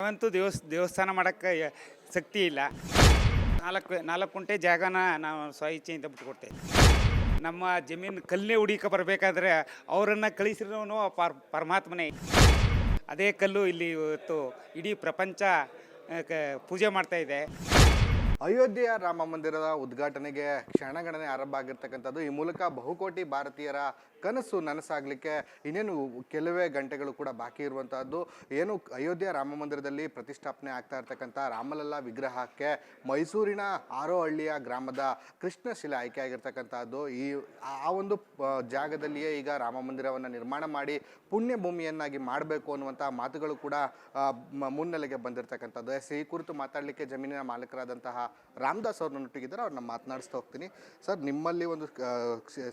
ನಾವಂತೂ ದೇವಸ್ಥಾನ ಮಾಡೋಕ್ಕೆ ಶಕ್ತಿ ಇಲ್ಲ. ನಾಲ್ಕು ಕುಂಟೆ ಜಾಗನ ನಾವು ಸ್ವಇಚ್ಛೆಯಿಂದ ಬಿಟ್ಕೊಡ್ತೇವೆ. ನಮ್ಮ ಜಮೀನು ಕಲ್ಲೇ ಹುಡುಕ ಬರಬೇಕಾದ್ರೆ ಅವರನ್ನು ಕಳಿಸಿರೋನು ಪರಮಾತ್ಮನೇ. ಅದೇ ಕಲ್ಲು ಇಲ್ಲಿ ಇವತ್ತು ಇಡೀ ಪ್ರಪಂಚ ಪೂಜೆ ಮಾಡ್ತಾ ಇದೆ. ಅಯೋಧ್ಯೆಯ ರಾಮ ಮಂದಿರದ ಉದ್ಘಾಟನೆಗೆ ಕ್ಷಣಗಣನೆ ಆರಂಭ ಆಗಿರ್ತಕ್ಕಂಥದ್ದು. ಈ ಮೂಲಕ ಬಹುಕೋಟಿ ಭಾರತೀಯರ ಕನಸು ನನಸಾಗಲಿಕ್ಕೆ ಇನ್ನೇನು ಕೆಲವೇ ಗಂಟೆಗಳು ಕೂಡ ಬಾಕಿ ಇರುವಂತಹದ್ದು. ಏನು ಅಯೋಧ್ಯೆಯ ರಾಮ ಮಂದಿರದಲ್ಲಿ ಪ್ರತಿಷ್ಠಾಪನೆ ಆಗ್ತಾ ಇರ್ತಕ್ಕಂಥ ರಾಮಲಲ್ಲಾ ವಿಗ್ರಹಕ್ಕೆ ಮೈಸೂರಿನ ಆರೋಹಳ್ಳಿಯ ಗ್ರಾಮದ ಕೃಷ್ಣಶಿಲೆ ಆಯ್ಕೆ ಆಗಿರ್ತಕ್ಕಂಥದ್ದು. ಆ ಒಂದು ಜಾಗದಲ್ಲಿಯೇ ಈಗ ರಾಮ ಮಂದಿರವನ್ನು ನಿರ್ಮಾಣ ಮಾಡಿ ಪುಣ್ಯ ಭೂಮಿಯನ್ನಾಗಿ ಮಾಡಬೇಕು ಅನ್ನುವಂಥ ಮಾತುಗಳು ಕೂಡ ಮುನ್ನೆಲೆಗೆ ಬಂದಿರತಕ್ಕಂಥದ್ದು. ಈ ಕುರಿತು ಮಾತಾಡಲಿಕ್ಕೆ ಜಮೀನಿನ ಮಾಲೀಕರಾದಂತಹ ರಾಮದಾಸ್ ಅವ್ರನ್ನ ನೊಟ್ಟಿಗಿದ್ದಾರೆ. ಅವ್ರನ್ನ ಮಾತನಾಡಿಸ್ತಾ ಹೋಗ್ತೀನಿ. ಸರ್, ನಿಮ್ಮಲ್ಲಿ ಒಂದು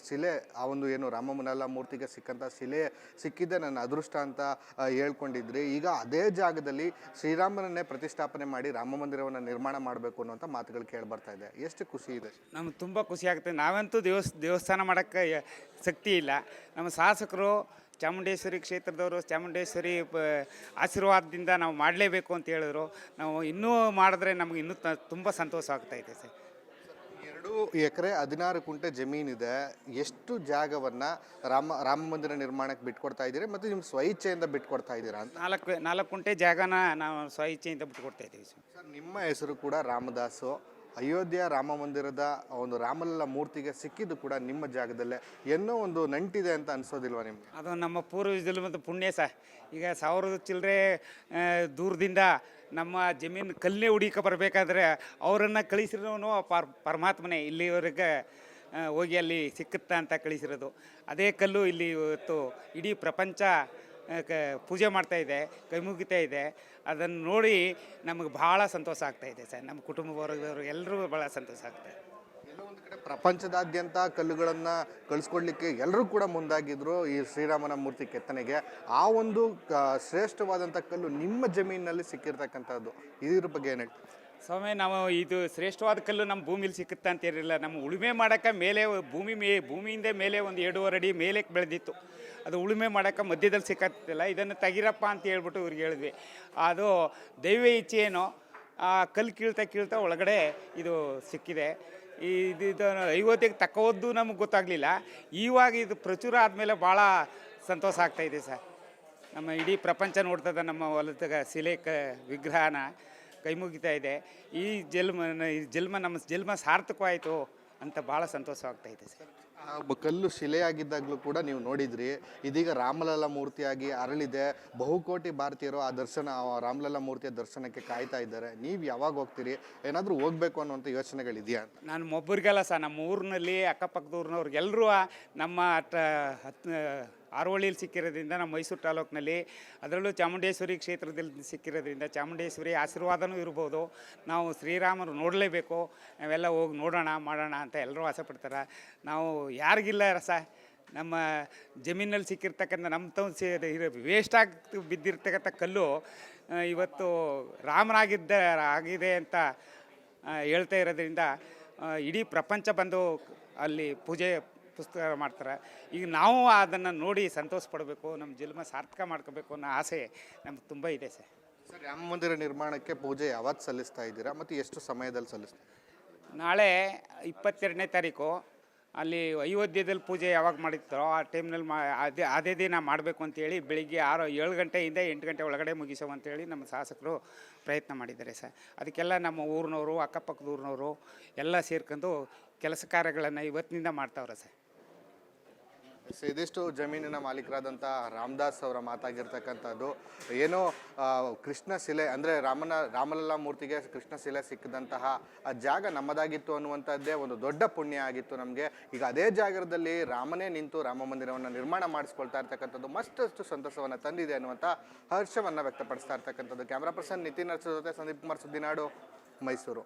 ಶಿಲೆ, ಆ ಒಂದು ಏನು ರಾಮಲಲ್ಲಾ ಮೂರ್ತಿಗೆ ಸಿಕ್ಕಂಥ ಶಿಲೆ ಸಿಕ್ಕಿದ್ದೆ ನನ್ನ ಅದೃಷ್ಟ ಅಂತ ಹೇಳ್ಕೊಂಡಿದ್ರಿ. ಈಗ ಅದೇ ಜಾಗದಲ್ಲಿ ಶ್ರೀರಾಮನನ್ನೇ ಪ್ರತಿಷ್ಠಾಪನೆ ಮಾಡಿ ರಾಮ ಮಂದಿರವನ್ನು ನಿರ್ಮಾಣ ಮಾಡಬೇಕು ಅನ್ನುವಂಥ ಮಾತುಗಳು ಕೇಳಿ ಬರ್ತಾ ಇದೆ. ಎಷ್ಟು ಖುಷಿ ಇದೆ? ನಮ್ಗೆ ತುಂಬ ಖುಷಿ ಆಗ್ತದೆ. ನಾವಂತೂ ದೇವಸ್ಥಾನ ಮಾಡೋಕ್ಕೆ ಶಕ್ತಿ ಇಲ್ಲ. ನಮ್ಮ ಶಾಸಕರು ಚಾಮುಂಡೇಶ್ವರಿ ಕ್ಷೇತ್ರದವರು ಚಾಮುಂಡೇಶ್ವರಿ ಆಶೀರ್ವಾದದಿಂದ ನಾವು ಮಾಡಲೇಬೇಕು ಅಂತ ಹೇಳಿದ್ರು. ನಾವು ಇನ್ನೂ ಮಾಡಿದ್ರೆ ನಮ್ಗೆ ಇನ್ನೂ ತುಂಬ ಸಂತೋಷ ಆಗ್ತಾಯಿದೆ ಸರ್. 2 ಎಕರೆ 16 ಕುಂಟೆ ಜಮೀನಿದೆ. ಎಷ್ಟು ಜಾಗವನ್ನು ರಾಮ ಮಂದಿರ ನಿರ್ಮಾಣಕ್ಕೆ ಬಿಟ್ಕೊಡ್ತಾ ಇದ್ದೀರಿ ಮತ್ತು ನಿಮ್ಮ ಸ್ವಇಚ್ಛೆಯಿಂದ ಬಿಟ್ಕೊಡ್ತಾ ಇದ್ದೀರಾ ಅಂತ? 4 ಕುಂಟೆ ಜಾಗನ ನಾವು ಸ್ವಇಚ್ಛೆಯಿಂದ ಬಿಟ್ಕೊಡ್ತಾ ಇದ್ದೀವಿ ಸರ್. ನಿಮ್ಮ ಹೆಸರು ಕೂಡ ರಾಮದಾಸು. ಅಯೋಧ್ಯೆಯ ರಾಮ ಮಂದಿರದ ಒಂದು ರಾಮಲಲ್ಲಾ ಮೂರ್ತಿಗೆ ಸಿಕ್ಕಿದ್ದು ಕೂಡ ನಿಮ್ಮ ಜಾಗದಲ್ಲೇ ಏನೋ ಒಂದು ನಂಟಿದೆ ಅಂತ ಅನಿಸೋದಿಲ್ವಾ ನಿಮಗೆ? ಅದು ನಮ್ಮ ಪೂರ್ವಜರು ಮತ್ತು ಪುಣ್ಯ ಸಹ. ಈಗ 1000 ಚಿಲ್ಲರೆ ದೂರದಿಂದ ನಮ್ಮ ಜಮೀನು ಕಲ್ಲೇ ಹುಡುಕ ಬರಬೇಕಾದ್ರೆ ಅವರನ್ನು ಕಳಿಸಿರೋನು ಪರಮಾತ್ಮನೇ. ಇಲ್ಲಿವರೆಗೆ ಹೋಗಿ ಅಲ್ಲಿ ಸಿಕ್ಕುತ್ತಾ ಅಂತ ಕಳಿಸಿರೋದು. ಅದೇ ಕಲ್ಲು ಇಲ್ಲಿ ಇವತ್ತು ಇಡೀ ಪ್ರಪಂಚ ಪೂಜೆ ಮಾಡ್ತಾ ಇದೆ, ಕೈ ಮುಗಿತಾ ಇದೆ. ಅದನ್ನು ನೋಡಿ ನಮಗೆ ಭಾಳ ಸಂತೋಷ ಆಗ್ತಾ ಇದೆ ಸರ್. ನಮ್ಮ ಕುಟುಂಬ ವರ್ಗದವರು ಎಲ್ಲರೂ ಭಾಳ ಸಂತೋಷ ಆಗ್ತಾಯಿದೆ. ಎಲ್ಲೋ ಒಂದು ಕಡೆ ಪ್ರಪಂಚದಾದ್ಯಂತ ಕಲ್ಲುಗಳನ್ನು ಕಳಿಸ್ಕೊಡ್ಲಿಕ್ಕೆ ಎಲ್ಲರೂ ಕೂಡ ಮುಂದಾಗಿದ್ರು ಈ ಶ್ರೀರಾಮನ ಮೂರ್ತಿ ಕೆತ್ತನೆಗೆ. ಆ ಒಂದು ಶ್ರೇಷ್ಠವಾದಂಥ ಕಲ್ಲು ನಿಮ್ಮ ಜಮೀನಿನಲ್ಲಿ ಸಿಕ್ಕಿರ್ತಕ್ಕಂಥದ್ದು, ಇದ್ರ ಬಗ್ಗೆ ಏನು ಹೇಳ್ತೀವಿ? ಸ್ವಾಮಿ, ನಾವು ಇದು ಶ್ರೇಷ್ಠವಾದ ಕಲ್ಲು ನಮ್ಮ ಭೂಮಿಲಿ ಸಿಕ್ಕುತ್ತಾ ಅಂತ ಇರಲಿಲ್ಲ. ನಮ್ಮ ಉಳುಮೆ ಮಾಡೋಕ್ಕೆ ಮೇಲೆ ಭೂಮಿಯಿಂದ ಮೇಲೆ ಒಂದು 2.5 ಅಡಿ ಮೇಲೆ ಬೆಳೆದಿತ್ತು. ಅದು ಉಳುಮೆ ಮಾಡೋಕ್ಕೆ ಮಧ್ಯದಲ್ಲಿ ಸಿಕ್ಕತ್ತಿಲ್ಲ. ಇದನ್ನು ತೆಗಿರಪ್ಪ ಅಂತ ಹೇಳ್ಬಿಟ್ಟು ಇವ್ರಿಗೆ ಹೇಳಿದ್ವಿ. ಅದು ದೈವ ಇಚ್ಛೆ ಏನೋ, ಆ ಕಲ್ಲು ಕೀಳ್ತಾ ಒಳಗಡೆ ಇದು ಸಿಕ್ಕಿದೆ. ಇದು ಅಯೋಧ್ಯೆಗೆ ತಕ್ಕೋದ್ದು ನಮಗೆ ಗೊತ್ತಾಗಲಿಲ್ಲ. ಇವಾಗ ಇದು ಪ್ರಚುರ ಆದಮೇಲೆ ಭಾಳ ಸಂತೋಷ ಆಗ್ತಾಯಿದೆ ಸರ್. ನಮ್ಮ ಇಡೀ ಪ್ರಪಂಚ ನೋಡ್ತದೆ ನಮ್ಮ ಹೊಲದ ಶಿಲೆ ವಿಗ್ರಹನ ಕೈ ಮುಗಿತಾ ಇದೆ. ಈ ನಮ್ಮ ಜನ್ಮ ಸಾರ್ಥಕವಾಯಿತು ಅಂತ ಭಾಳ ಸಂತೋಷ ಆಗ್ತಾಯಿದೆ ಸರ್. ಕಲ್ಲು ಶಿಲೆಯಾಗಿದ್ದಾಗಲೂ ಕೂಡ ನೀವು ನೋಡಿದ್ರಿ. ಇದೀಗ ರಾಮಲಲ್ಲಾ ಮೂರ್ತಿಯಾಗಿ ಅರಳಿದೆ. ಬಹುಕೋಟಿ ಭಾರತೀಯರು ಆ ರಾಮಲಲ್ಲಾ ಮೂರ್ತಿಯ ದರ್ಶನಕ್ಕೆ ಕಾಯ್ತಾ ಇದ್ದಾರೆ. ನೀವು ಯಾವಾಗ ಹೋಗ್ತೀರಿ? ಏನಾದರೂ ಹೋಗಬೇಕು ಅನ್ನುವಂಥ ಯೋಚನೆಗಳಿದೆಯಾ ಅಂತ? ನಾನು ಒಬ್ಬರಿಗೆಲ್ಲ ಸರ್, ನಮ್ಮ ಊರಿನಲ್ಲಿ ಅಕ್ಕಪಕ್ಕದ ಊರಿನವ್ರಿಗೆಲ್ಲರೂ ನಮ್ಮ ಆರೋಹಳ್ಳಿಯಲ್ಲಿ ಸಿಕ್ಕಿರೋದ್ರಿಂದ, ನಮ್ಮ ಮೈಸೂರು ತಾಲೂಕಿನಲ್ಲಿ ಅದರಲ್ಲೂ ಚಾಮುಂಡೇಶ್ವರಿ ಕ್ಷೇತ್ರದಲ್ಲಿ ಸಿಕ್ಕಿರೋದ್ರಿಂದ ಚಾಮುಂಡೇಶ್ವರಿ ಆಶೀರ್ವಾದನೂ ಇರ್ಬೋದು. ನಾವು ಶ್ರೀರಾಮರು ನೋಡಲೇಬೇಕು, ನಾವೆಲ್ಲ ಹೋಗಿ ನೋಡೋಣ ಮಾಡೋಣ ಅಂತ ಎಲ್ಲರೂ ಆಸೆ ಪಡ್ತಾರೆ. ನಾವು ಯಾರಿಗಿಲ್ಲ ರಸ, ನಮ್ಮ ಜಮೀನಲ್ಲಿ ಸಿಕ್ಕಿರ್ತಕ್ಕಂಥ ನಮ್ಮ ವೇಸ್ಟ್ ಆಗಿ ಬಿದ್ದಿರ್ತಕ್ಕಂಥ ಕಲ್ಲು ಇವತ್ತು ಆಗಿದೆ ಅಂತ ಹೇಳ್ತಾ ಇರೋದ್ರಿಂದ ಇಡೀ ಪ್ರಪಂಚ ಬಂದು ಅಲ್ಲಿ ಪೂಜೆ ಪುಸ್ತಕ ಮಾಡ್ತಾರೆ. ಈಗ ನಾವು ಅದನ್ನು ನೋಡಿ ಸಂತೋಷ ಪಡಬೇಕು, ನಮ್ಮ ಜನ್ಮ ಸಾರ್ಥಕ ಮಾಡ್ಕೋಬೇಕು ಅನ್ನೋ ಆಸೆ ನಮ್ಗೆ ತುಂಬ ಇದೆ ಸರ್. ಸರ್, ರಾಮ ಮಂದಿರ ನಿರ್ಮಾಣಕ್ಕೆ ಪೂಜೆ ಯಾವತ್ತು ಸಲ್ಲಿಸ್ತಾ ಇದ್ದೀರಾ ಮತ್ತು ಎಷ್ಟು ಸಮಯದಲ್ಲಿ ಸಲ್ಲಿಸ್ತಾ? ನಾಳೆ 22ನೇ ತಾರೀಕು ಅಲ್ಲಿ ಅಯೋಧ್ಯೆಯಲ್ಲಿ ಪೂಜೆ ಯಾವಾಗ ಮಾಡಿರ್ತಾರೋ ಆ ಟೈಮ್ನಲ್ಲಿ ಅದೇ ದಿನ ಮಾಡಬೇಕು ಅಂತೇಳಿ ಬೆಳಿಗ್ಗೆ 7 ಗಂಟೆಯಿಂದ 8 ಗಂಟೆ ಒಳಗಡೆ ಮುಗಿಸೋ ಅಂತೇಳಿ ನಮ್ಮ ಶಾಸಕರು ಪ್ರಯತ್ನ ಮಾಡಿದ್ದಾರೆ ಸರ್. ಅದಕ್ಕೆಲ್ಲ ನಮ್ಮ ಊರಿನವರು, ಅಕ್ಕಪಕ್ಕದ ಊರಿನವರು ಎಲ್ಲ ಸೇರ್ಕೊಂಡು ಕೆಲಸ ಕಾರ್ಯಗಳನ್ನು ಇವತ್ತಿನಿಂದ ಮಾಡ್ತಾವ್ರೆ ಸರ್. ಇದಿಷ್ಟು ಜಮೀನಿನ ಮಾಲೀಕರಾದಂಥ ರಾಮದಾಸ್ ಅವರ ಮಾತಾಗಿರ್ತಕ್ಕಂಥದ್ದು. ಏನೋ ಕೃಷ್ಣ ಶಿಲೆ ಅಂದರೆ ರಾಮಲಲ್ಲಾ ಮೂರ್ತಿಗೆ ಕೃಷ್ಣ ಶಿಲೆ ಸಿಕ್ಕಿದಂತಹ ಆ ಜಾಗ ನಮ್ಮದಾಗಿತ್ತು ಅನ್ನುವಂಥದ್ದೇ ಒಂದು ದೊಡ್ಡ ಪುಣ್ಯ ಆಗಿತ್ತು ನಮಗೆ. ಈಗ ಅದೇ ಜಾಗದಲ್ಲಿ ರಾಮನೇ ನಿಂತು ರಾಮ ಮಂದಿರವನ್ನು ನಿರ್ಮಾಣ ಮಾಡಿಸ್ಕೊಳ್ತಾ ಇರ್ತಕ್ಕಂಥದ್ದು ಮತ್ತಷ್ಟು ಸಂತೋಷವನ್ನು ತಂದಿದೆ ಅನ್ನುವಂಥ ಹರ್ಷವನ್ನು ವ್ಯಕ್ತಪಡಿಸ್ತಾ ಇರ್ತಕ್ಕಂಥದ್ದು. ಕ್ಯಾಮ್ರಾ ಪರ್ಸನ್ ನಿತಿನ್ ಅರ್ಚ್ ಜೊತೆ ಸಂದೀಪ್ ಕುಮಾರ್, ಸುದ್ದಿನಾಡು, ಮೈಸೂರು.